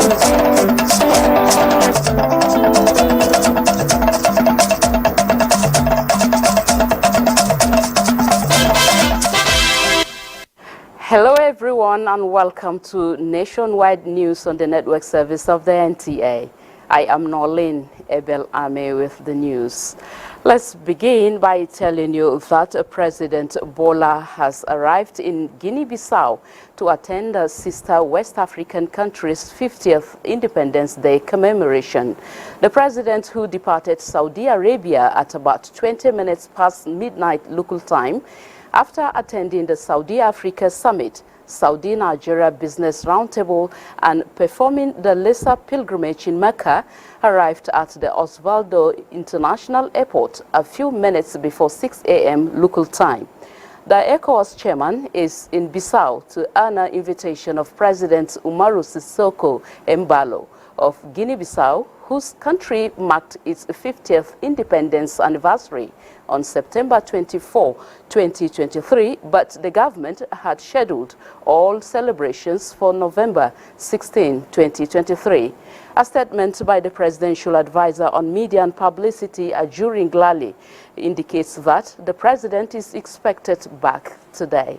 Hello everyone and welcome to Nationwide News on the network service of the NTA. I am Noleen, Abel Ameh with the news. Let's begin by telling you that President Bola has arrived in Guinea-Bissau to attend the sister West African country's 50th Independence Day commemoration. The president, who departed Saudi Arabia at about 20 minutes past midnight local time, after attending the Saudi Africa Summit, Saudi Nigeria Business Roundtable, and performing the lesser pilgrimage in Mecca, arrived at the Osvaldo International Airport a few minutes before 6 a.m. local time. The ECOWAS chairman is in Bissau to honor invitation of President Umaru Sissoco Embalo of Guinea-Bissau, whose country marked its 50th independence anniversary on September 24, 2023, but the government had scheduled all celebrations for November 16, 2023. A statement by the presidential advisor on media and publicity, Ajuri Nglali, indicates that the president is expected back today.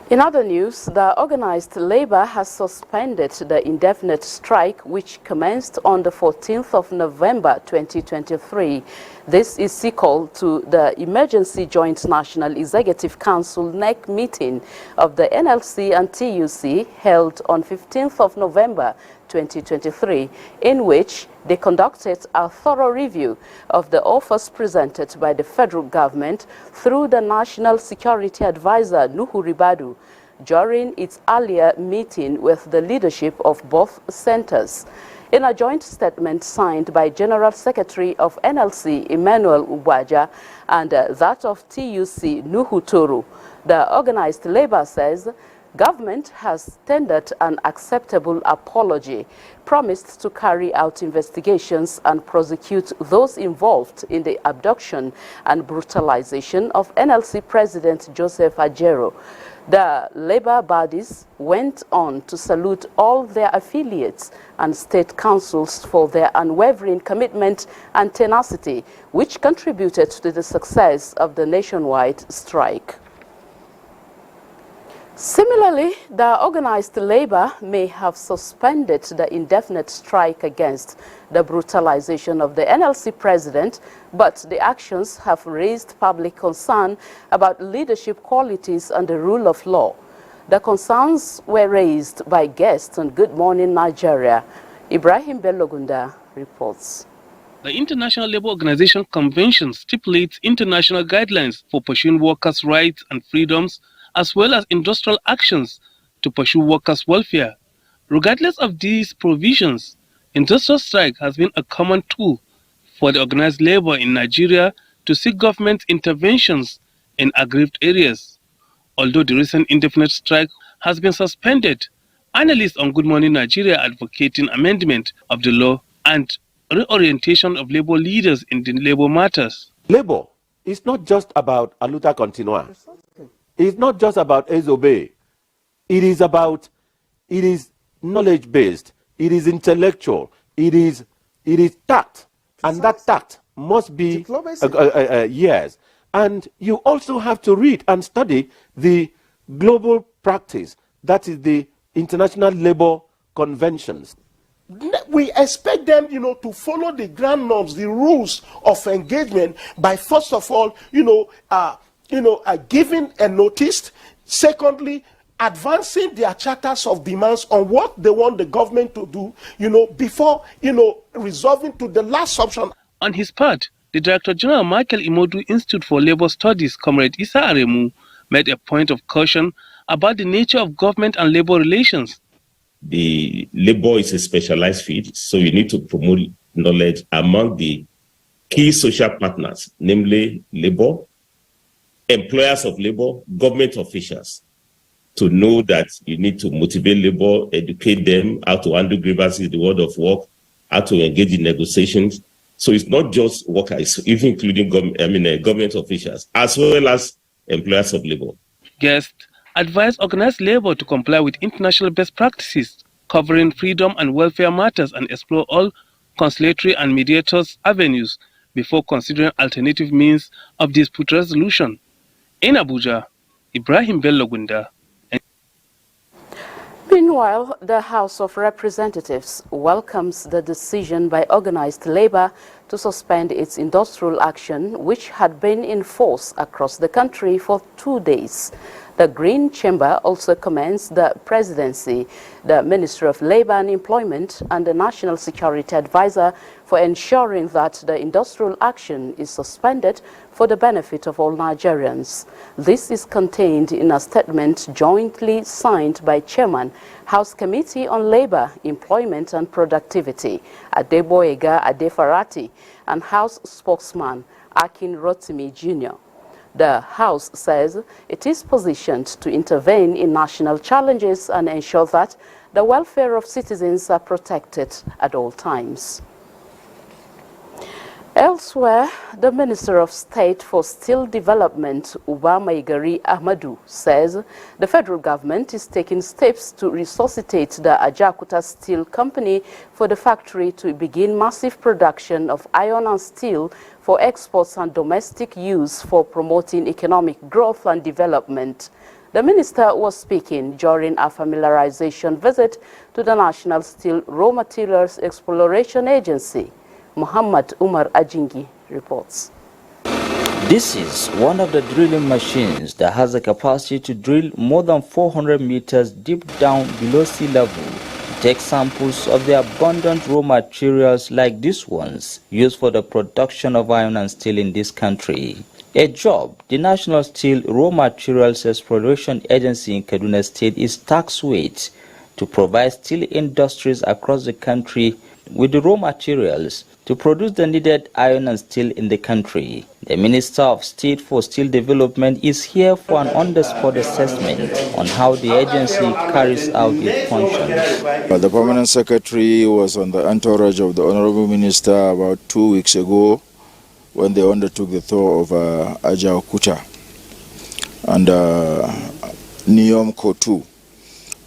In other news, the organized labor has suspended the indefinite strike which commenced on the 14th of November 2023. This is equal to the Emergency Joint National Executive Council NEC meeting of the NLC and TUC held on 15th of November 2023, in which they conducted a thorough review of the offers presented by the federal government through the National Security Advisor Nuhu Ribadu during its earlier meeting with the leadership of both centers. In a joint statement signed by General Secretary of NLC Emmanuel Ubaja and that of TUC Nuhu Toro, the organized labor says government has tendered an acceptable apology, promised to carry out investigations and prosecute those involved in the abduction and brutalization of NLC President Joseph Ajero. The labor bodies went on to salute all their affiliates and state councils for their unwavering commitment and tenacity, which contributed to the success of the nationwide strike. Similarly, the organized labor may have suspended the indefinite strike against the brutalization of the NLC president, but the actions have raised public concern about leadership qualities and the rule of law. The concerns were raised by guests on Good Morning Nigeria. Ibrahim Bellogunda reports. The International Labour Organization Convention stipulates international guidelines for pursuing workers' rights and freedoms, as well as industrial actions to pursue workers' welfare. Regardless of these provisions, industrial strike has been a common tool for the organized labor in Nigeria to seek government interventions in aggrieved areas. Although the recent indefinite strike has been suspended, analysts on Good Morning Nigeria are advocating amendment of the law and reorientation of labor leaders in the labor matters. Labor is not just about a luta continua. It's not just about Ezobe. It is knowledge-based. It is intellectual. It is tact. And that tact must be, yes. And you also have to read and study the global practice. That is the International Labour Conventions. We expect them, to follow the grand norms, the rules of engagement by, first of all, giving a notice. Secondly, advancing their charters of demands on what they want the government to do, before, resolving to the last option. On his part, the Director General Michael Imodu Institute for Labour Studies, Comrade Issa Aremu, made a point of caution about the nature of government and labour relations. The labour is a specialized field, so you need to promote knowledge among the key social partners, namely labour, employers of labor, government officials, to know that you need to motivate labor, educate them how to handle grievances in the world of work, how to engage in negotiations. So it's not just workers, even including government officials, as well as employers of labor. Guests advised organized labor to comply with international best practices covering freedom and welfare matters and explore all conciliatory and mediators avenues before considering alternative means of dispute resolution. In Abuja, Ibrahim Bello Gunda. Meanwhile, the House of Representatives welcomes the decision by organized labor to suspend its industrial action, which had been in force across the country for 2 days. The Green Chamber also commends the Presidency, the Ministry of Labor and Employment, and the National Security Advisor for ensuring that the industrial action is suspended for the benefit of all Nigerians. This is contained in a statement jointly signed by Chairman, House Committee on Labor, Employment and Productivity, Adeboyega Adefarati, and House Spokesman, Akin Rotimi Jr. The House says it is positioned to intervene in national challenges and ensure that the welfare of citizens are protected at all times. Elsewhere, the Minister of State for Steel Development, Uba Maigari Ahmadu, says the federal government is taking steps to resuscitate the Ajaokuta Steel Company for the factory to begin massive production of iron and steel for exports and domestic use for promoting economic growth and development. The minister was speaking during a familiarization visit to the National Steel Raw Materials Exploration Agency. Muhammad Umar Ajingi reports. This is one of the drilling machines that has the capacity to drill more than 400 meters deep down below sea level to take samples of the abundant raw materials like these ones used for the production of iron and steel in this country. A job the National Steel Raw Materials Exploration Agency in Kaduna State is tasked with to provide steel industries across the country with the raw materials to produce the needed iron and steel in the country. The Minister of State for Steel Development is here for an on-the-spot assessment on how the agency carries out its functions. The Permanent Secretary was on the entourage of the Honorable Minister about 2 weeks ago when they undertook the tour of Ajaokuta and Neom Kotu.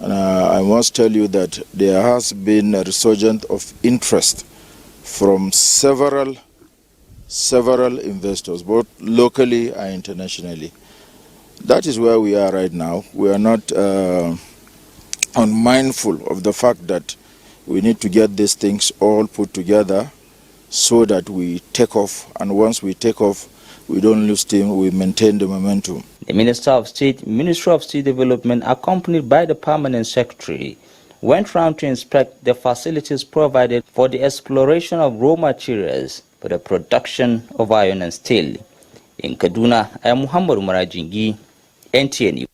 And I must tell you that there has been a resurgence of interest from several investors, both locally and internationally. That is where we are right now. We are not unmindful of the fact that we need to get these things all put together so that we take off, and once we take off, we don't lose steam, we maintain the momentum. The Minister of State, Ministry of Steel Development, accompanied by the Permanent Secretary, went round to inspect the facilities provided for the exploration of raw materials for the production of iron and steel. In Kaduna, I am Muhammad Umar Ajingi, NTA.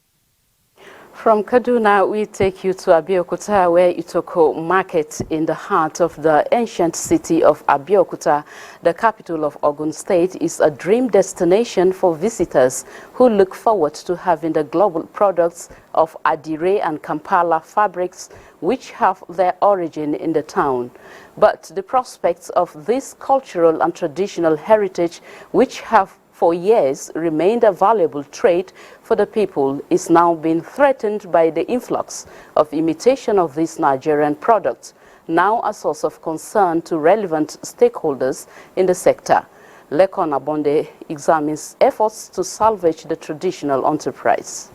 From Kaduna, we take you to Abeokuta, where Itoko Market, in the heart of the ancient city of Abeokuta, the capital of Ogun State, is a dream destination for visitors who look forward to having the global products of Adire and Kampala fabrics, which have their origin in the town. But the prospects of this cultural and traditional heritage, which have for years remained a valuable trade for the people, is now being threatened by the influx of imitation of these Nigerian products, now a source of concern to relevant stakeholders in the sector. Lekon Abonde examines efforts to salvage the traditional enterprise.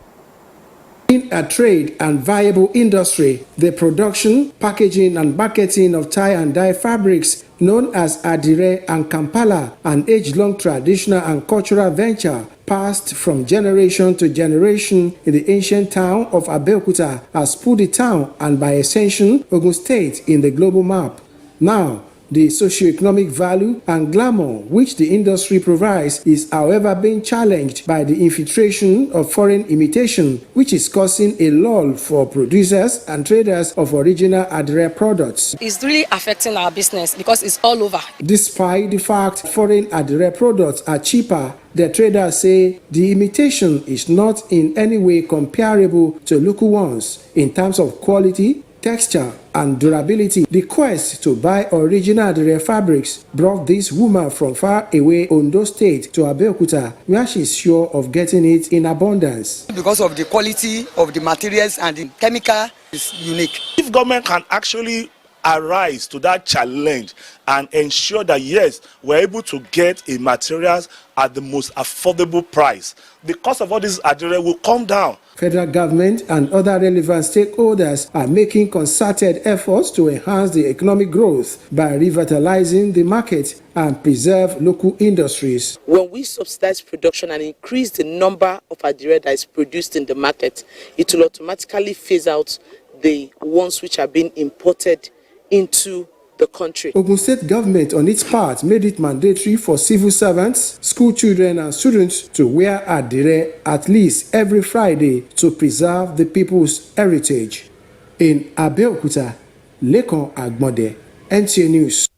In a trade and viable industry, the production, packaging and marketing of tie and dye fabrics known as Adire and Kampala, an age-long traditional and cultural venture passed from generation to generation in the ancient town of Abeokuta, has put the town and by extension Ogun State in the global map. Now, the socio-economic value and glamour which the industry provides is, however, being challenged by the infiltration of foreign imitation, which is causing a lull for producers and traders of original Adire products. It's really affecting our business because it's all over. Despite the fact foreign Adire products are cheaper, the traders say the imitation is not in any way comparable to local ones in terms of quality, texture, and durability. The quest to buy original Adire fabrics brought this woman from far away Ondo State to Abeokuta, where she's sure of getting it in abundance. Because of the quality of the materials and the chemical is unique. If government can actually arise to that challenge and ensure that yes, we're able to get a materials at the most affordable price, the cost of all this Adire will come down. Federal government and other relevant stakeholders are making concerted efforts to enhance the economic growth by revitalizing the market and preserve local industries. When we subsidize production and increase the number of Adire that is produced in the market, it will automatically phase out the ones which are being imported into the country. Ogun State government on its part made it mandatory for civil servants, school children and students to wear Adire at least every Friday to preserve the people's heritage. In Abeokuta, Lekon Agbonde, NTA News.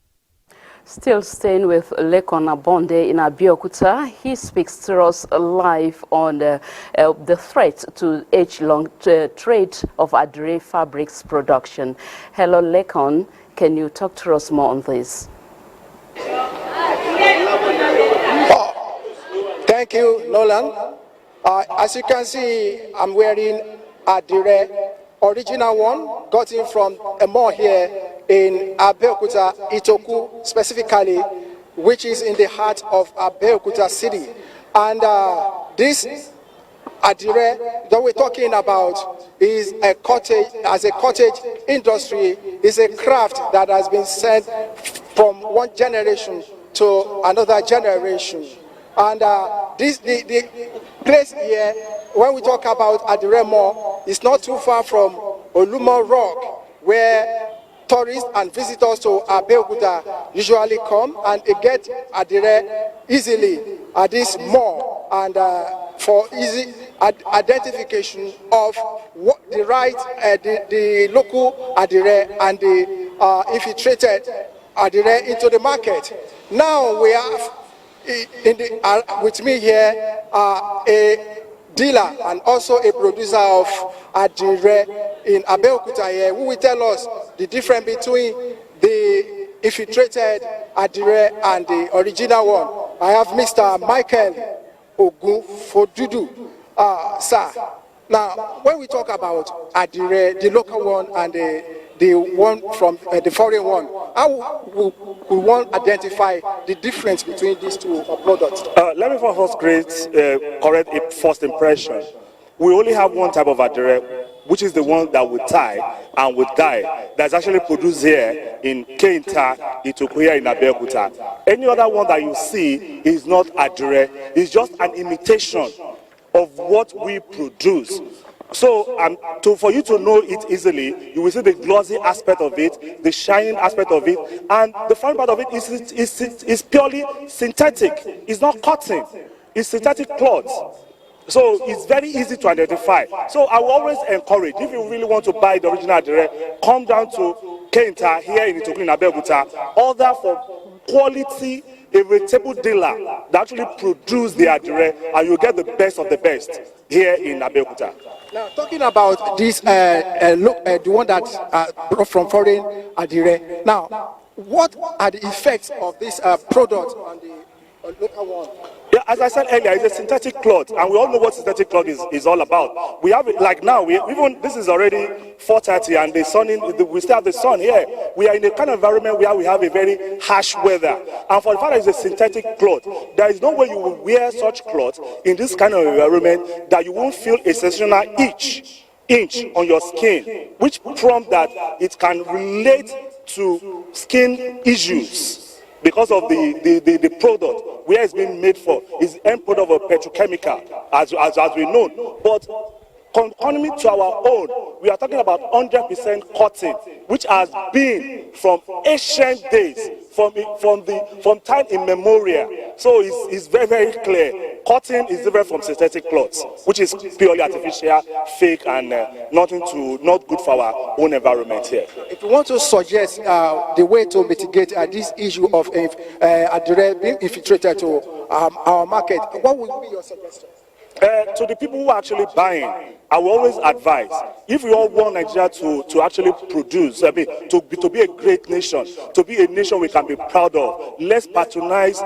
Still staying with Lekon Agbonde in Abeokuta, he speaks to us live on the threat to age-long trade of Adire fabrics production. Hello, Lekon. Can you talk to us more on this? Thank you, Noleen. As you can see, I'm wearing Adire, original one, got in from a mall here in Abeokuta, Itoku specifically, which is in the heart of Abeokuta city. And this Adire that we're talking about is a cottage, as a cottage industry, is a craft that has been sent from one generation to another generation. And the place here, when we talk about Adire Mall, is not too far from Olumo Rock, where tourists and visitors to Abeokuta usually come and they get Adire easily at this mall, and for easy identification of what the right, the local Adire and the infiltrated Adire into the market. Now we have with me here a dealer and also a producer of Adire in Abeokuta here, who will tell us the difference between the infiltrated Adire and the original one. I have Mr. Michael Ogunfodudu. Sir, now when we talk about Adire, the local one and the one from the foreign one, how will one identify the difference between these two products? Let me first correct a first impression. We only have one type of Adire, which is the one that we tie and we dye, that's actually produced here in Kenta, Itoku here in Abeokuta. Any other one that you see is not Adire, it's just an imitation of what we produce. So for you to know it easily, you will see the glossy aspect of it, the shining aspect of it, and the fun part of it is purely synthetic. It's not cotton, it's synthetic cloth. So it's very easy to identify. So I will always encourage, if you really want to buy the original Adire, come down to Kenta here in Itoku in Abeokuta, order for quality, a reputable dealer that actually produce the Adire, and you get the best of the best here in Abeokuta. Now, talking about this, the one that brought from foreign Adire. Now, what are the effects of this product on the local one? Yeah, as I said earlier, it's a synthetic cloth, and we all know what synthetic cloth is all about. We have it like now. This is already 4:30, and the sun we still have the sun here. We are in a kind of environment where we have a very harsh weather, and for the fact that it's a synthetic cloth, there is no way you will wear such cloth in this kind of environment that you won't feel a sensational inch on your skin, which prompts that it can relate to skin issues. Because of the product, where it's being made for, is end product of a petrochemical, as we know. But coming to our own, we are talking about 100% cotton, which has been from ancient days, from time immemorial. So it's very, very clear. Cotton is different from synthetic cloths, which is purely artificial, fake, and not good for our own environment here. If you want to suggest the way to mitigate this issue of Adire being infiltrated to our market, what would be your suggestion? To the people who are actually buying, I will always advise, if we all want Nigeria to actually produce, to be a great nation, to be a nation we can be proud of, let's patronize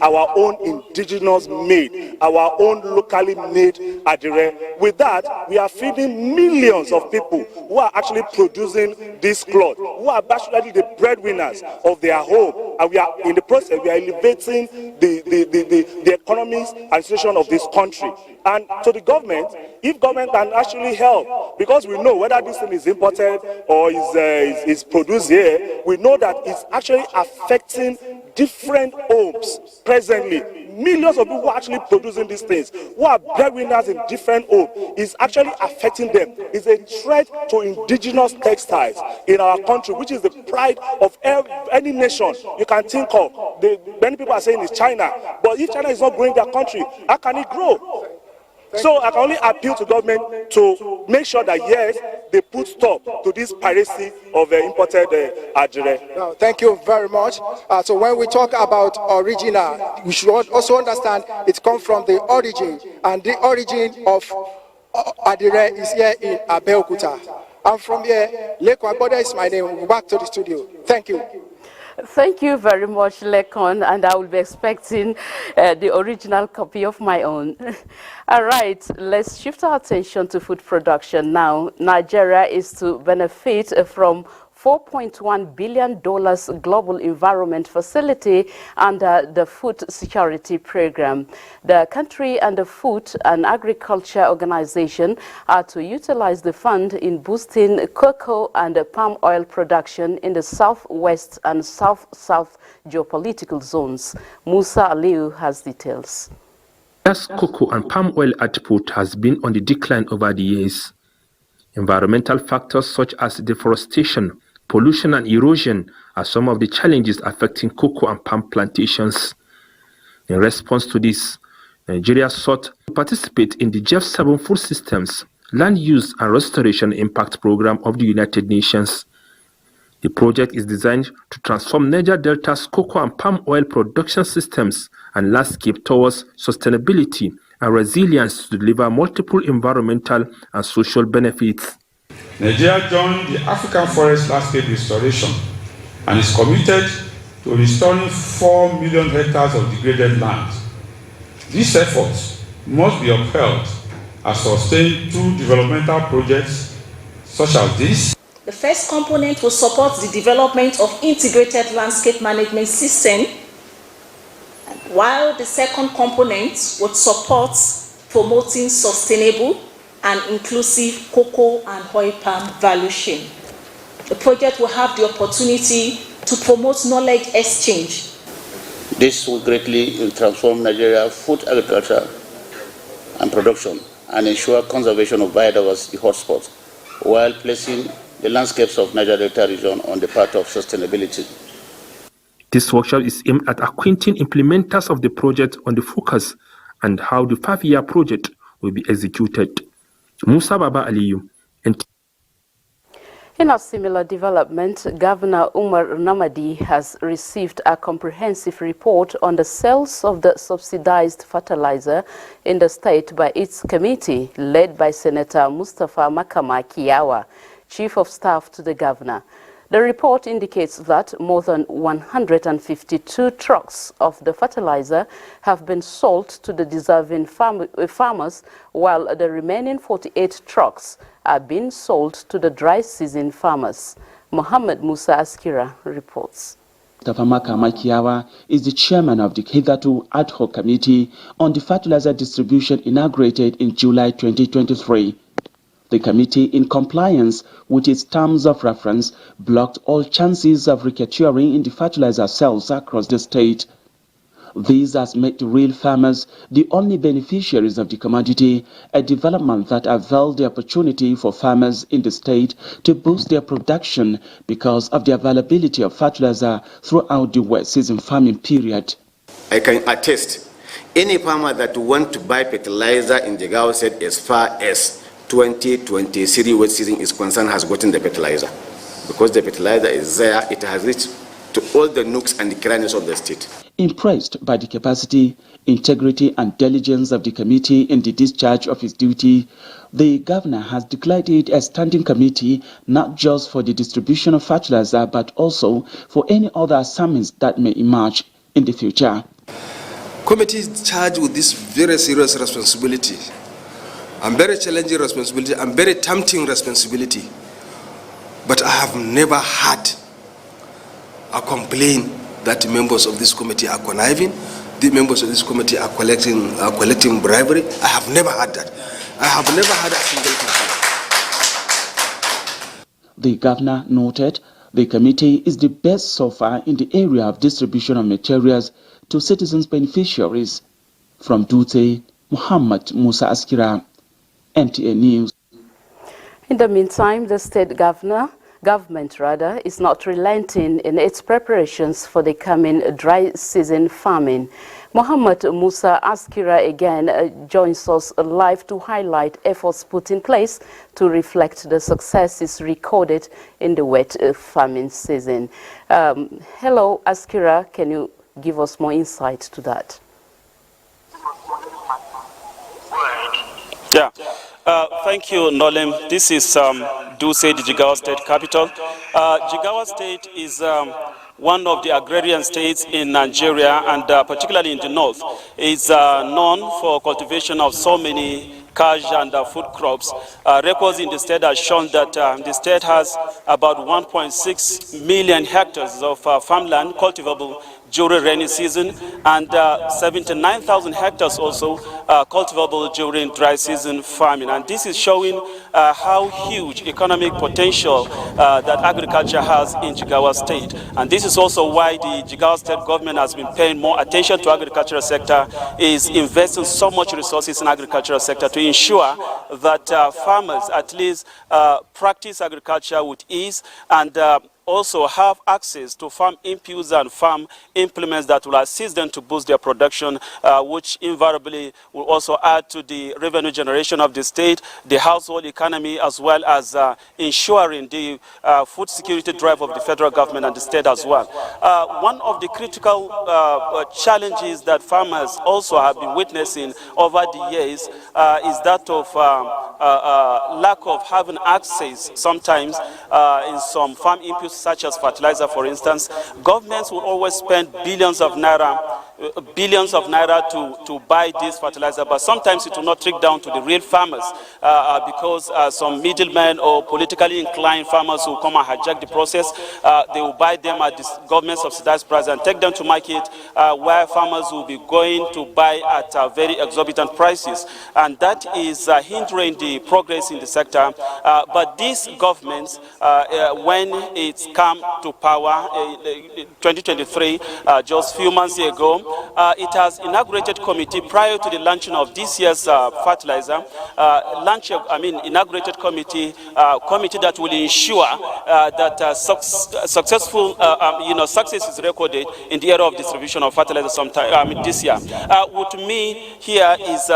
our own indigenous made, our own locally made adire. With that, we are feeding millions of people who are actually producing this cloth, who are actually the breadwinners of their home, and we are in the process, we are elevating the economies and situation of this country. And to the government, if government can actually help, because we know whether this thing is imported or is produced here, we know that it's actually affecting different homes presently. Millions of people who are actually producing these things, who are breadwinners in different homes, is actually affecting them. It's a threat to indigenous textiles in our country, which is the pride of any nation you can think of. Many people are saying it's China, but if China is not growing their country, how can it grow? So I can only appeal to government to make sure that, yes, they put stop to this piracy of imported adire. No, thank you very much. So when we talk about original, we should also understand it comes from the origin, and the origin of adire is here in Abeokuta. I'm from here. Lekon Agboda is my name. We'll go back to the studio. Thank you. Thank you very much, Lekon, and I will be expecting the original copy of my own. All right, let's shift our attention to food production now. Nigeria is to benefit from $4.1 billion global environment facility under the Food Security Program. The country and the Food and Agriculture Organization are to utilize the fund in boosting cocoa and palm oil production in the southwest and south-south geopolitical zones. Musa Aliu has details. As cocoa and palm oil output has been on the decline over the years, environmental factors such as deforestation, pollution and erosion are some of the challenges affecting cocoa and palm plantations. In response to this, Nigeria sought to participate in the G7 Food Systems, Land Use and Restoration Impact Program of the United Nations. The project is designed to transform Niger Delta's cocoa and palm oil production systems and landscape towards sustainability and resilience to deliver multiple environmental and social benefits. Nigeria joined the African Forest Landscape Restoration and is committed to restoring 4 million hectares of degraded land. These efforts must be upheld and sustained through developmental projects such as this. The first component will support the development of integrated landscape management system, while the second component would support promoting sustainable and inclusive cocoa and oil palm value chain. The project will have the opportunity to promote knowledge exchange. This will greatly transform Nigeria's food agriculture and production and ensure conservation of biodiversity hotspots while placing the landscapes of Niger Delta region on the path of sustainability. This workshop is aimed at acquainting implementers of the project on the focus and how the 5-year project will be executed. Musa Baba Aliyu. In a similar development, Governor Umar Namadi has received a comprehensive report on the sales of the subsidized fertilizer in the state by its committee, led by Senator Mustapha Makama Kiyawa, Chief of Staff to the Governor. The report indicates that more than 152 trucks of the fertilizer have been sold to the deserving farmers, while the remaining 48 trucks are being sold to the dry season farmers. Mohammed Musa Askira reports. Tafamaka Makiawa is the chairman of the hitherto ad hoc committee on the fertilizer distribution inaugurated in July 2023. The committee, in compliance with its terms of reference, blocked all chances of racketeering in the fertilizer sales across the state. This has made real farmers the only beneficiaries of the commodity, a development that availed the opportunity for farmers in the state to boost their production because of the availability of fertilizer throughout the wet season farming period. I can attest, any farmer that wants to buy fertilizer in the Gao said as far as 2023 wet season is concerned has gotten the fertilizer. Because the fertilizer is there, it has reached to all the nooks and the crannies of the state. Impressed by the capacity, integrity and diligence of the committee in the discharge of its duty, the governor has declared it a standing committee not just for the distribution of fertilizer but also for any other assignments that may emerge in the future. Committee is charged with this very serious responsibility, and very challenging responsibility, and very tempting responsibility. But I have never had a complaint that the members of this committee are conniving, the members of this committee are collecting bribery. I have never had that. I have never had a single complaint. The governor noted the committee is the best so far in the area of distribution of materials to citizens beneficiaries. From Dutse, Muhammad Musa Askira, NTA News. In the meantime, the state government is not relenting in its preparations for the coming dry season farming. Muhammad Musa Askira again joins us live to highlight efforts put in place to reflect the successes recorded in the wet farming season. Hello, Askira, can you give us more insight to that? Yeah. Thank you, Noleen. This is Duse, the Jigawa State capital. Jigawa State is one of the agrarian states in Nigeria, and particularly in the north. It's known for cultivation of so many cash and food crops. Records in the state have shown that the state has about 1.6 million hectares of farmland cultivable during rainy season, and 79,000 hectares also cultivable during dry season farming. And this is showing how huge economic potential that agriculture has in Jigawa State. And this is also why the Jigawa State government has been paying more attention to agricultural sector, is investing so much resources in agricultural sector to ensure that farmers at least practice agriculture with ease and also have access to farm inputs and farm implements that will assist them to boost their production, which invariably will also add to the revenue generation of the state, the household economy, as well as ensuring the food security drive of the federal government and the state as well. One of the critical challenges that farmers also have been witnessing over the years is that of lack of having access sometimes in some farm inputs such as fertilizer, for instance. Governments will always spend billions of naira to buy this fertilizer, but sometimes it will not trickle down to the real farmers because some middlemen or politically inclined farmers will come and hijack the process. They will buy them at the government subsidized price and take them to market where farmers will be going to buy at very exorbitant prices, and that is hindering the progress in the sector. But these governments, when it's come to power in 2023, just a few months ago, it has inaugurated committee prior to the launching of this year's fertilizer, inaugurated committee that will ensure that successful success is recorded in the area of distribution of fertilizer sometime this year. With me here is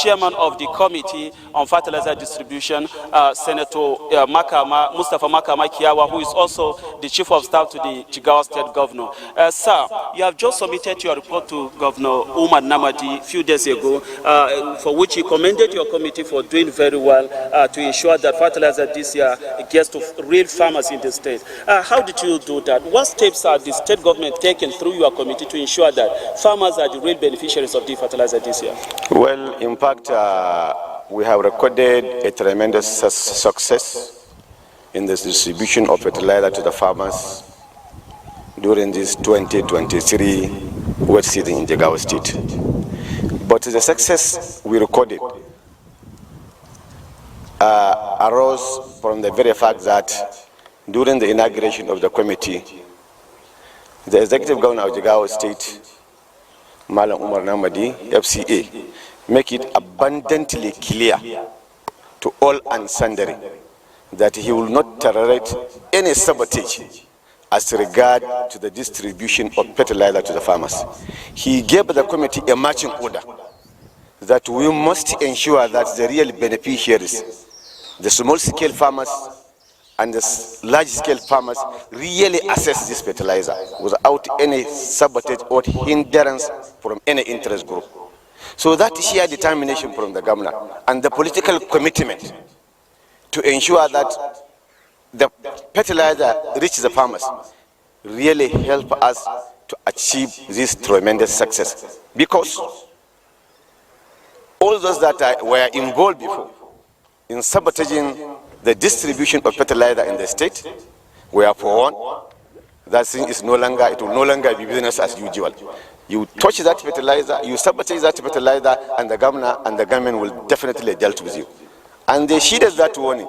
chairman of the committee on fertilizer distribution, Senator Mustafa Makama Kiawa, who is also the chief of staff to the Jigawa State governor. Sir, you have just submitted your report to Governor Umar Namadi a few days ago, for which he commended your committee for doing very well to ensure that fertilizer this year gets to real farmers in the state. How did you do that? What steps are the state government taking through your committee to ensure that farmers are the real beneficiaries of the fertilizer this year? Well, in fact, we have recorded a tremendous success in the distribution of fertilizer to the farmers during this 2023 wet season in Jigawa State. But the success we recorded arose from the very fact that during the inauguration of the committee, the executive governor of Jigawa State, Malam Umar Namadi, FCA, make it abundantly clear to all and sundry that he will not tolerate any sabotage as regard to the distribution of fertilizer to the farmers. He gave the committee a marching order that we must ensure that the real beneficiaries, the small-scale farmers and the large-scale farmers really access this fertilizer without any sabotage or hindrance from any interest group. So that sheer determination from the governor and the political commitment to ensure that the fertilizer reaches the farmers really help us to achieve this tremendous success. Because all those that were involved before in sabotaging the distribution of fertilizer in the state were for one. That thing is no longer, it will no longer be business as usual. You touch that fertilizer, you sabotage that fertilizer, and the governor and the government will definitely deal with you. And they heeded that warning.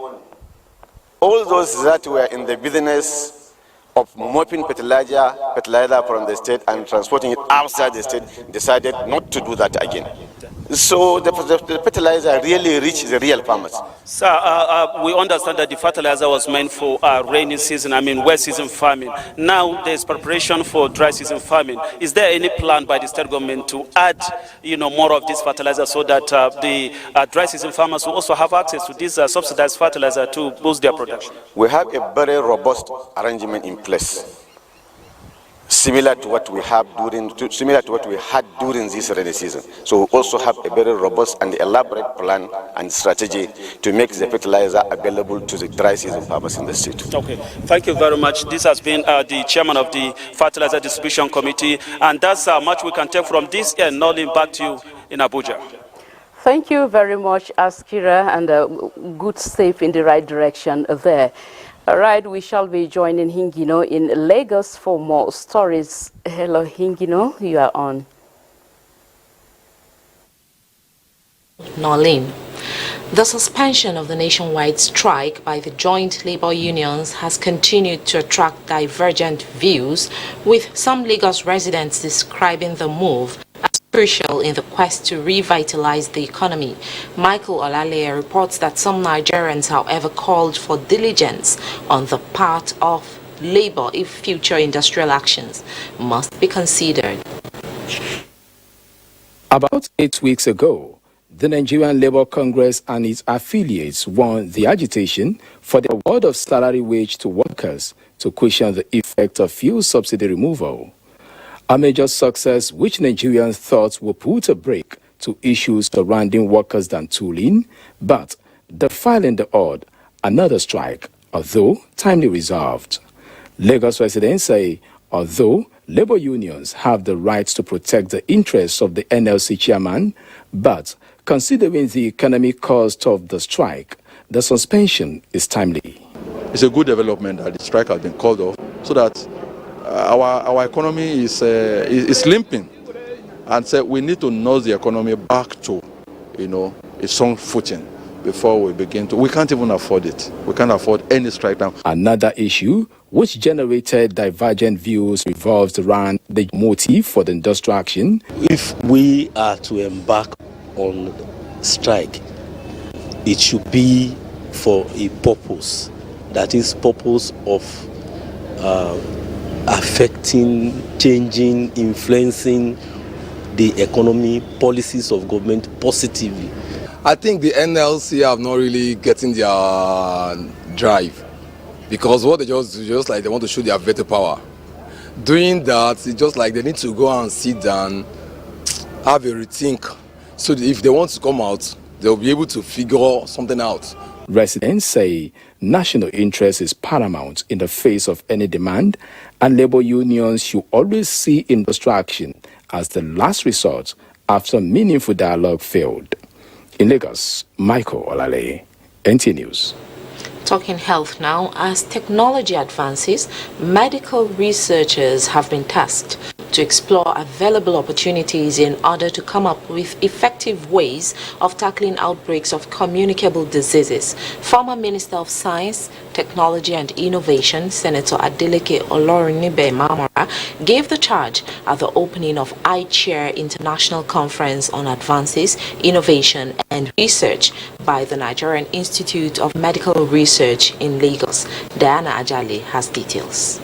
All those that were in the business of mopping fertilizer from the state and transporting it outside the state decided not to do that again. So the fertilizer really reached the real farmers. Sir, we understand that the fertilizer was meant for rainy season, wet season farming. Now there's preparation for dry season farming. Is there any plan by the state government to add, more of this fertilizer so that the dry season farmers will also have access to this subsidized fertilizer to boost their production? We have a very robust arrangement in place, similar to what we had during this rainy season. So we also have a very robust and elaborate plan and strategy to make the fertilizer available to the dry season farmers in the state. Okay, thank you very much. This has been the chairman of the Fertilizer Distribution Committee, and that's how much we can take from this. And Noleen, back to you in Abuja. Thank you very much, Askira, and a good step in the right direction there. All right, we shall be joining Hingino in Lagos for more stories. Hello, Hingino, you are on. Noleen. The suspension of the nationwide strike by the joint labor unions has continued to attract divergent views, with some Lagos residents describing the move as crucial in the quest to revitalize the economy. Michael Olaleye reports that some Nigerians, however, called for diligence on the part of labor if future industrial actions must be considered. About 8 weeks ago, the Nigerian Labour Congress and its affiliates won the agitation for the award of salary wage to workers to cushion the effect of fuel subsidy removal. A major success which Nigerians thought would put a break to issues surrounding workers than tooling, but defying the odd, another strike, although timely resolved. Lagos residents say, although labor unions have the right to protect the interests of the NLC chairman, but considering the economic cost of the strike, the suspension is timely. It's a good development that the strike has been called off so that our economy is limping, and so we need to nurse the economy back to a strong footing before we begin to. We can't even afford it. We can't afford any strike now. Another issue which generated divergent views revolves around the motive for the industrial action. If we are to embark on strike, it should be for a purpose. That is purpose of affecting, changing, influencing the economy, policies of government positively. I think the NLC have not really getting their drive, because what they just like they want to show their veto power. Doing that, it's just like they need to go and sit down, have a rethink, so that if they want to come out, they'll be able to figure something out. Residents say national interest is paramount in the face of any demand, and labor unions should always see industrial action as the last resort after meaningful dialogue failed. In Lagos, Michael Olaleye, NTA News. Talking health now, as technology advances, medical researchers have been tasked to explore available opportunities in order to come up with effective ways of tackling outbreaks of communicable diseases. Former Minister of Science, Technology and Innovation, Senator Adeleke Olorunibe Mamora, gave the charge at the opening of iChair International Conference on Advances, Innovation and Research by the Nigerian Institute of Medical Research in Lagos. Diana Ajali has details.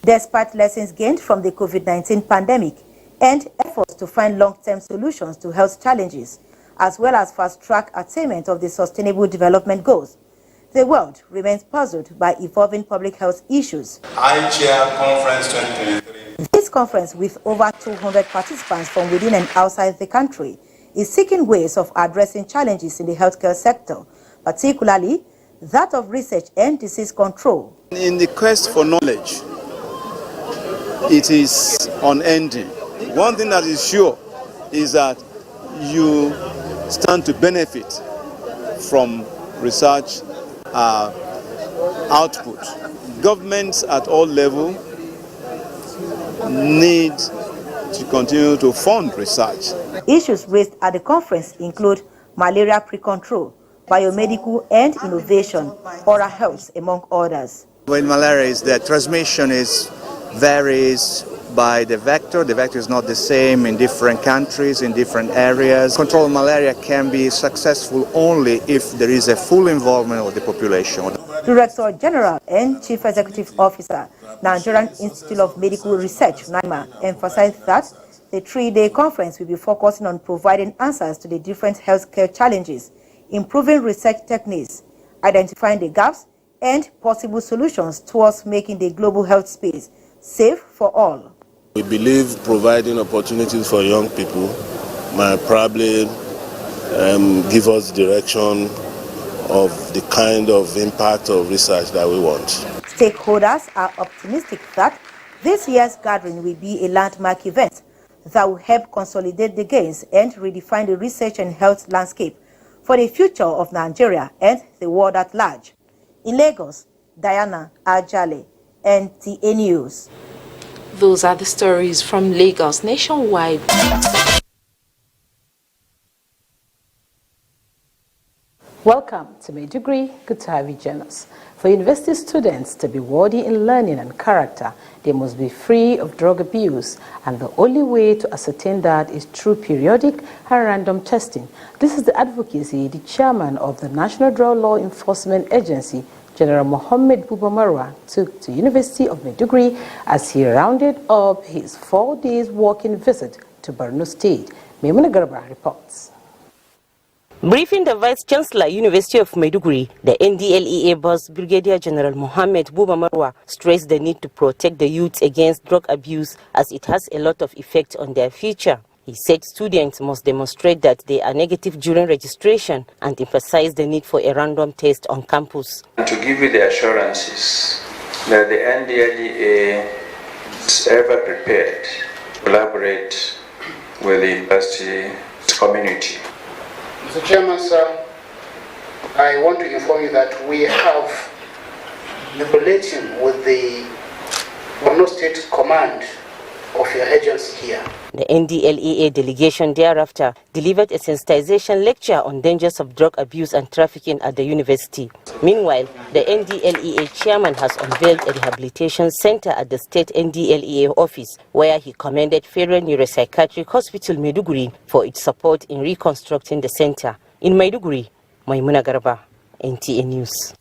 Despite lessons gained from the COVID-19 pandemic and efforts to find long-term solutions to health challenges, as well as fast-track attainment of the Sustainable Development Goals, the world remains puzzled by evolving public health issues. I chair Conference 2023. This conference, with over 200 participants from within and outside the country, is seeking ways of addressing challenges in the healthcare sector, particularly that of research and disease control. In the quest for knowledge, it is unending. One thing that is sure is that you stand to benefit from research output. Governments at all levels need to continue to fund research. Issues raised at the conference include malaria pre-control, biomedical and innovation, oral health, among others. When malaria is there, transmission varies by the vector. The vector is not the same in different countries, in different areas. Control of malaria can be successful only if there is a full involvement of the population. Director General and Chief Executive Officer, Nigerian Institute of Medical Research, NIMA, emphasized that the three-day conference will be focusing on providing answers to the different healthcare challenges, improving research techniques, identifying the gaps, and possible solutions towards making the global health space safe for all. We believe providing opportunities for young people might probably give us direction of the kind of impact of research that we want. Stakeholders are optimistic that this year's gathering will be a landmark event that will help consolidate the gains and redefine the research and health landscape for the future of Nigeria and the world at large. In Lagos, Diana Ajale, NTA News. Those are the stories from Lagos. Nationwide. Welcome to Maiduguri. Good to have you join us. For university students to be worthy in learning and character, they must be free of drug abuse, and the only way to ascertain that is through periodic and random testing. This is the advocacy the chairman of the National Drug Law Enforcement Agency, General Mohammed Buba Marwa, took to University of Maiduguri as he rounded up his 4 days walking visit to Borno State. Maimuna Garba reports. Briefing the Vice Chancellor, University of Maiduguri, the NDLEA boss, Brigadier General Mohammed Buba Marwa, stressed the need to protect the youth against drug abuse as it has a lot of effect on their future. He said students must demonstrate that they are negative during registration and emphasize the need for a random test on campus. To give you the assurances that the NDLEA is ever prepared to collaborate with the university community. Mr. Chairman, sir, I want to inform you that we have deliberating with the Borno State Command of your agency here. The NDLEA delegation thereafter delivered a sensitization lecture on dangers of drug abuse and trafficking at the university. Meanwhile, the NDLEA chairman has unveiled a rehabilitation center at the state NDLEA office, where he commended Federal Neuropsychiatric Hospital Maiduguri for its support in reconstructing the center. In Maiduguri, Maimuna Garba, NTA News.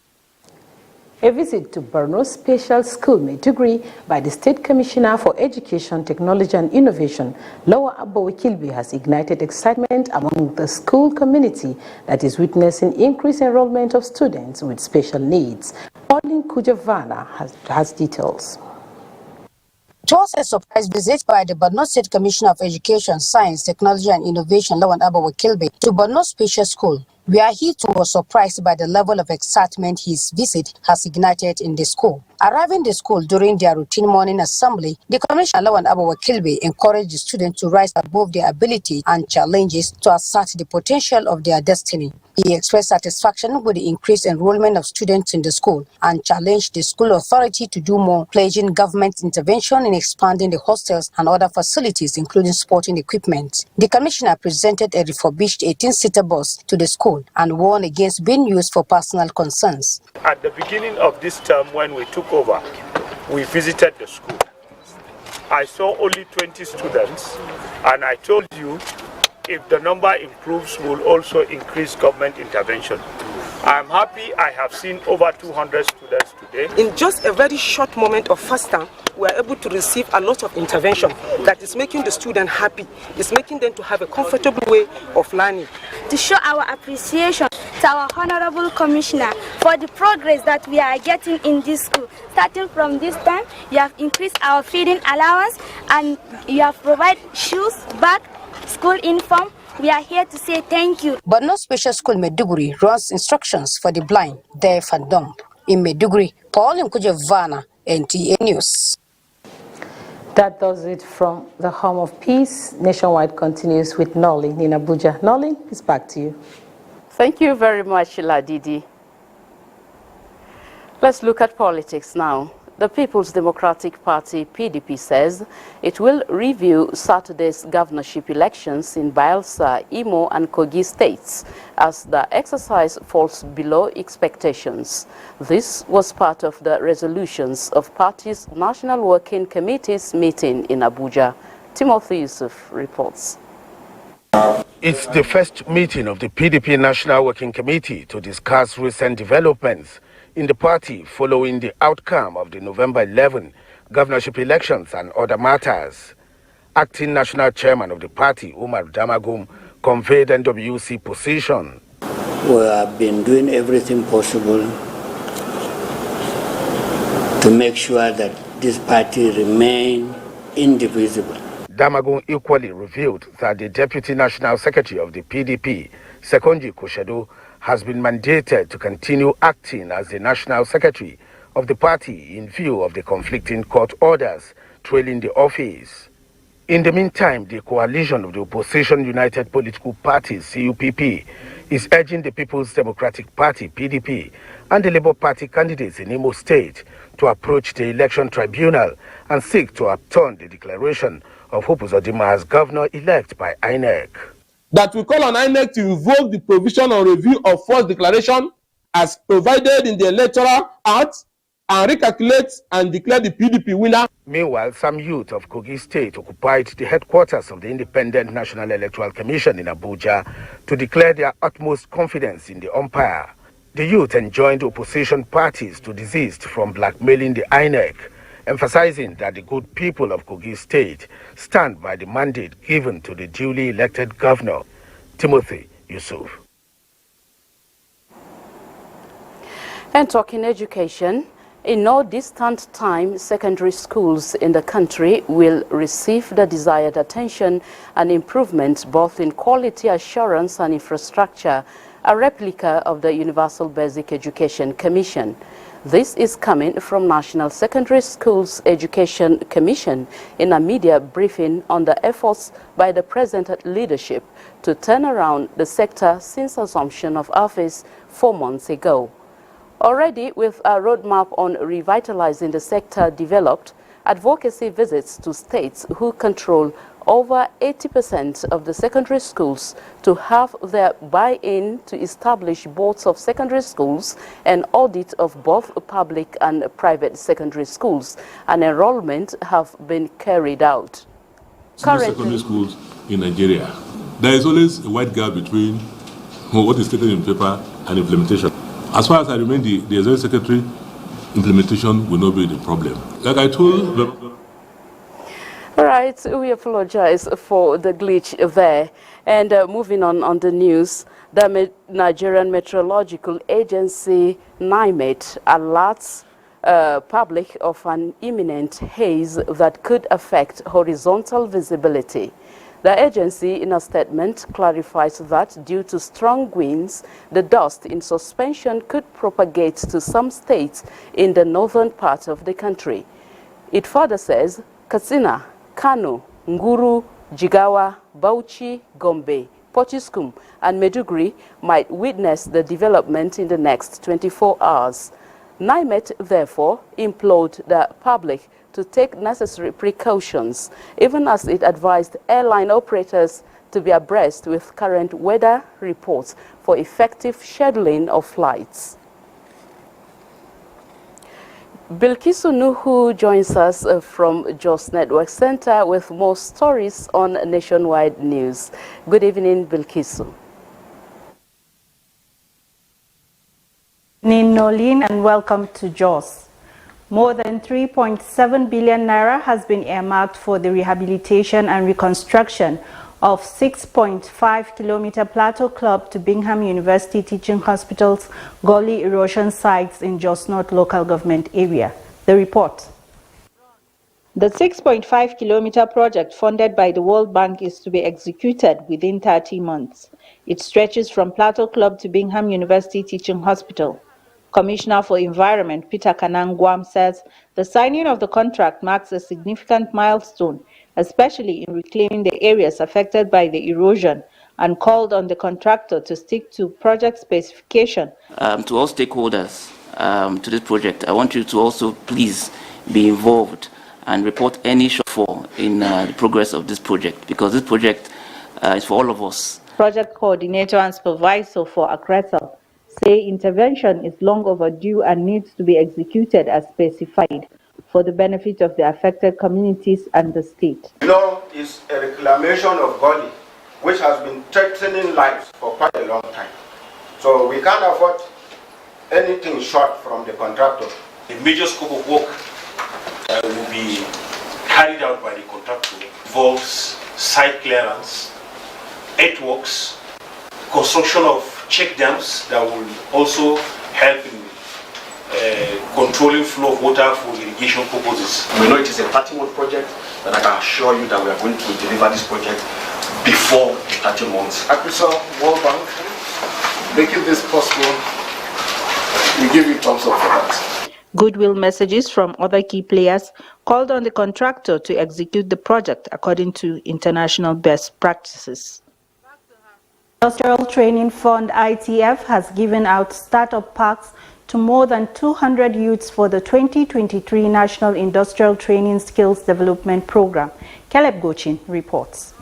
A visit to Borno Special School Maiduguri by the State Commissioner for Education, Technology and Innovation, Lawa Abba has ignited excitement among the school community that is witnessing increased enrollment of students with special needs. Pauline Kujavana has details. It was a surprise visit by the Borno State Commissioner of Education, Science, Technology and Innovation, Lawan Abba to Borno Special School, where he too was surprised by the level of excitement his visit has ignited in the school. Arriving the school during their routine morning assembly, the Commissioner Lawan Abba encouraged the students to rise above their ability and challenges to assert the potential of their destiny. He expressed satisfaction with the increased enrollment of students in the school and challenged the school authority to do more, pledging government intervention in expanding the hostels and other facilities, including sporting equipment. The Commissioner presented a refurbished 18-seater bus to the school and warned against being used for personal concerns. At the beginning of this term, when we took over, we visited the school. I saw only 20 students, and I told you if the number improves, we'll also increase government intervention. I'm happy I have seen over 200 students today. In just a very short moment of fast time, we are able to receive a lot of intervention that is making the student happy. It's making them to have a comfortable way of learning. To show our appreciation to our Honorable Commissioner for the progress that we are getting in this school. Starting from this time, you have increased our feeding allowance and you have provided shoes, bag, school uniform. We are here to say thank you. Borno Special School Maiduguri runs instructions for the blind, deaf and dumb. In Maiduguri, Paul Nkujevana, NTA News. That does it from the home of peace. Nationwide continues with Noleen in Abuja. Noleen, it's back to you. Thank you very much, Ladidi. Let's look at politics now. The People's Democratic Party, PDP, says it will review Saturday's governorship elections in Bayelsa, Imo, and Kogi states as the exercise falls below expectations. This was part of the resolutions of party's National Working Committee's meeting in Abuja. Timothy Yusuf reports. It's the first meeting of the PDP National Working Committee to discuss recent developments in the party following the outcome of the November 11 governorship elections and other matters. Acting National Chairman of the party, Umar Damagum, conveyed NWC position. We have been doing everything possible to make sure that this party remain indivisible. Damagum equally revealed that the Deputy National Secretary of the PDP, Sekonji Koshedo, has been mandated to continue acting as the National Secretary of the party in view of the conflicting court orders trailing the office. In the meantime, the coalition of the opposition United Political Parties, CUPP, is urging the People's Democratic Party, PDP, and the Labour Party candidates in Imo State to approach the election tribunal and seek to upturn the declaration of Hope Uzodinma as governor-elect by INEC. That we call on INEC to invoke the provision on review of false declaration as provided in the Electoral Act and recalculate and declare the PDP winner. Meanwhile, some youth of Kogi State occupied the headquarters of the Independent National Electoral Commission in Abuja to declare their utmost confidence in the umpire. The youth enjoined opposition parties to desist from blackmailing the INEC, emphasizing that the good people of Kogi State stand by the mandate given to the duly elected governor. Timothy Yusuf. And talking education, in no distant time, secondary schools in the country will receive the desired attention and improvement both in quality assurance and infrastructure, a replica of the Universal Basic Education Commission. This is coming from National Secondary Schools Education Commission in a media briefing on the efforts by the present leadership to turn around the sector since assumption of office 4 months ago. Already with a roadmap on revitalizing the sector developed, advocacy visits to states who control over 80% of the secondary schools to have their buy-in to establish boards of secondary schools and audit of both public and private secondary schools, and enrollment have been carried out. Secondary schools in Nigeria, there is always a wide gap between what is stated in paper and implementation. As far as I remain the executive secretary, implementation will not be the problem. Like I told the All right, we apologize for the glitch there. And moving on the news, the Nigerian Meteorological Agency, NIMET, alerts public of an imminent haze that could affect horizontal visibility. The agency, in a statement, clarifies that due to strong winds, the dust in suspension could propagate to some states in the northern part of the country. It further says Katsina, Kano, Nguru, Jigawa, Bauchi, Gombe, Potiskum, and Maiduguri might witness the development in the next 24 hours. NIMET, therefore, implored the public to take necessary precautions, even as it advised airline operators to be abreast with current weather reports for effective scheduling of flights. Bilkisu Nuhu joins us from Jos Network Center with more stories on nationwide news. Good evening, Bilkisu. Noleen, and welcome to Jos. More than 3.7 billion naira has been earmarked for the rehabilitation and reconstruction of 6.5-kilometer Plateau Club to Bingham University Teaching Hospital's gully erosion sites in Jos North local government area. The report. The 6.5-kilometer project funded by the World Bank is to be executed within 30 months. It stretches from Plateau Club to Bingham University Teaching Hospital. Commissioner for Environment Peter Kanangwam says the signing of the contract marks a significant milestone, especially in reclaiming the areas affected by the erosion, and called on the contractor to stick to project specification. To all stakeholders to this project, I want you to also please be involved and report any shortfall in the progress of this project, because this project is for all of us. Project coordinator and supervisor for Akretal say intervention is long overdue and needs to be executed as specified for the benefit of the affected communities and the state. It's a reclamation of gully, which has been threatening lives for quite a long time. So we can't afford anything short from the contractor. The major scope of work that will be carried out by the contractor involves site clearance, earthworks, construction of check dams that will also help in controlling flow of water for irrigation purposes. We know it is a 30-month project, but I can assure you that we are going to deliver this project before 30 months. Abel, World Bank, making this possible, we give you thumbs up for that. Goodwill messages from other key players called on the contractor to execute the project according to international best practices. Industrial Training Fund ITF has given out startup packs to more than 200 youths for the 2023 National Industrial Training Skills Development Program. Caleb Gochin reports.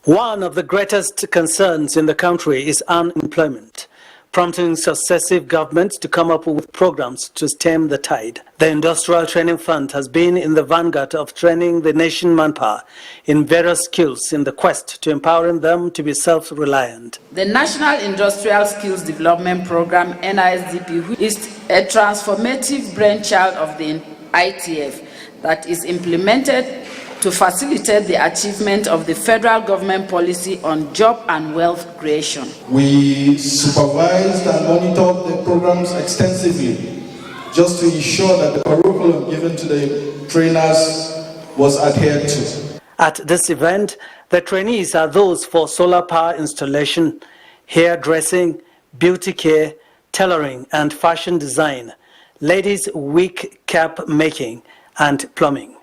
One of the greatest concerns in the country is unemployment, prompting successive governments to come up with programs to stem the tide. The Industrial Training Fund has been in the vanguard of training the nation manpower in various skills in the quest to empowering them to be self-reliant. The National Industrial Skills Development Program, NISDP, is a transformative brainchild of the ITF that is implemented to facilitate the achievement of the federal government policy on job and wealth creation. We supervised and monitored the programs extensively just to ensure that the curriculum given to the trainers was adhered to. At this event, the trainees are those for solar power installation, hairdressing, beauty care, tailoring and fashion design, ladies' wig cap making and plumbing.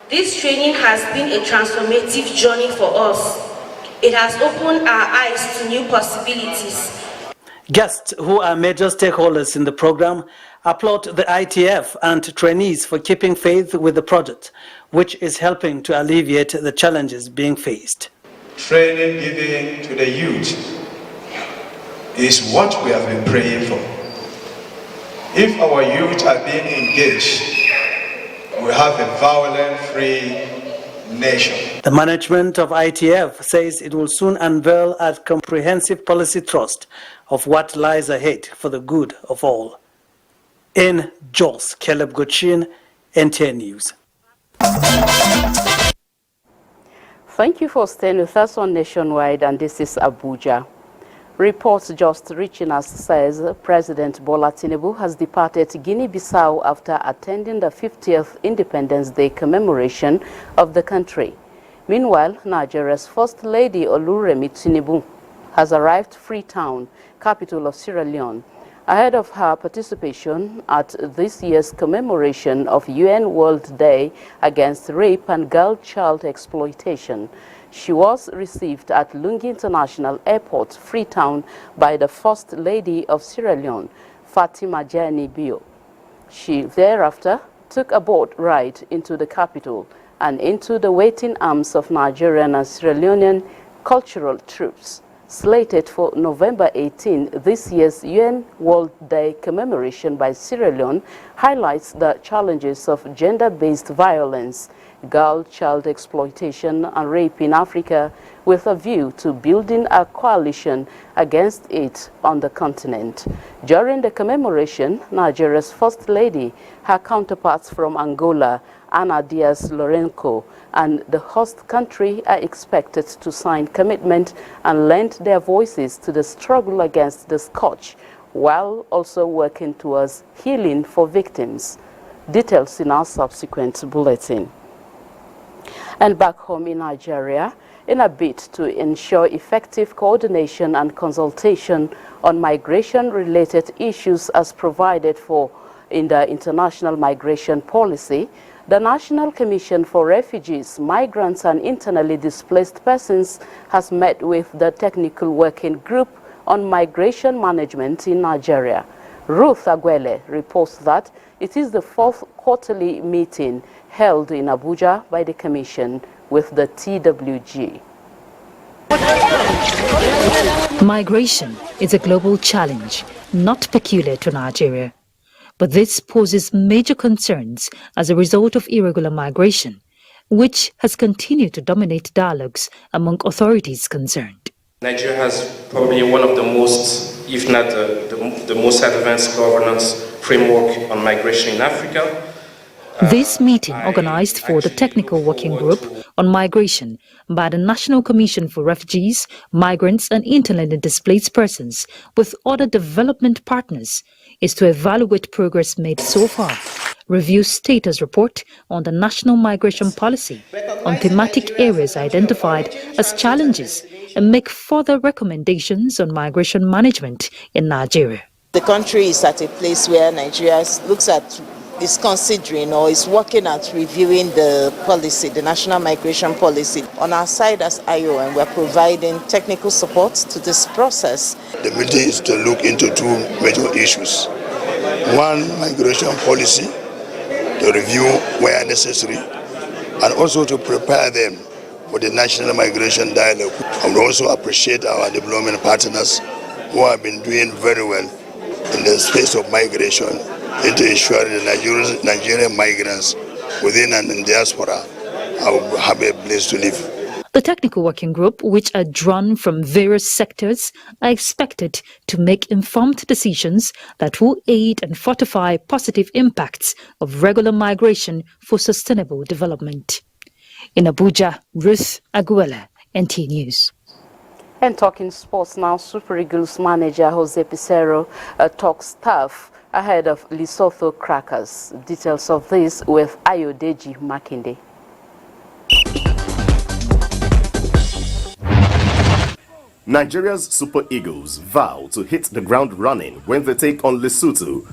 This training has been a transformative journey for us. It has opened our eyes to new possibilities. Guests who are major stakeholders in the program applaud the ITF and trainees for keeping faith with the project, which is helping to alleviate the challenges being faced. Training given to the youth is what we have been praying for. If our youth are being engaged, we have a violence-free nation. The management of ITF says it will soon unveil a comprehensive policy thrust of what lies ahead for the good of all. In Jos, Caleb Gochin, NTA News. Thank you for staying with us on Nationwide, and this is Abuja. Reports just reaching us says President Bola Tinubu has departed Guinea-Bissau after attending the 50th Independence Day commemoration of the country. Meanwhile, Nigeria's First Lady Oluremi Tinubu has arrived Freetown, capital of Sierra Leone, ahead of her participation at this year's commemoration of UN World Day Against Rape and Girl-Child Exploitation. She was received at Lungi International Airport, Freetown, by the First Lady of Sierra Leone, Fatima Jani Bio. She thereafter took a boat ride into the capital and into the waiting arms of Nigerian and Sierra Leonean cultural troops. Slated for November 18, this year's UN World Day commemoration by Sierra Leone highlights the challenges of gender-based violence, girl-child exploitation and rape in Africa, with a view to building a coalition against it on the continent. During the commemoration, Nigeria's First Lady, her counterparts from Angola, Ana Diaz-Lorenco, and the host country are expected to sign commitment and lend their voices to the struggle against the scourge, while also working towards healing for victims. Details in our subsequent bulletin. And back home in Nigeria, in a bid to ensure effective coordination and consultation on migration-related issues as provided for in the International Migration Policy, the National Commission for Refugees, Migrants and Internally Displaced Persons has met with the Technical Working Group on Migration Management in Nigeria. Ruth Aguele reports that it is the fourth quarterly meeting held in Abuja by the Commission with the TWG. Migration is a global challenge, not peculiar to Nigeria. But this poses major concerns as a result of irregular migration, which has continued to dominate dialogues among authorities concerned. Nigeria has probably one of the most, if not the most advanced governance framework on migration in Africa. This meeting, organized for the Technical Working Group on Migration by the National Commission for Refugees, Migrants and Internally Displaced Persons with other development partners, is to evaluate progress made so far, review status report on the national migration policy, on thematic areas identified as challenges, and make further recommendations on migration management in Nigeria. The country is at a place where Nigeria is considering or is working at reviewing the policy, the national migration policy. On our side as IOM, we're providing technical support to this process. The meeting is to look into two major issues. One, migration policy, to review where necessary, and also to prepare them for the national migration dialogue. I would also appreciate our development partners who have been doing very well in the space of migration, into ensuring the Nigerian migrants within and in diaspora have a place to live. The Technical Working Group, which are drawn from various sectors, are expected to make informed decisions that will aid and fortify positive impacts of regular migration for sustainable development. In Abuja, Ruth Aguela, NTA News. And talking sports now, Super Eagles manager Jose Pizarro talks tough ahead of Lesotho Crackers. Details of this with Ayodeji Makinde. Nigeria's Super Eagles vow to hit the ground running when they take on Lesotho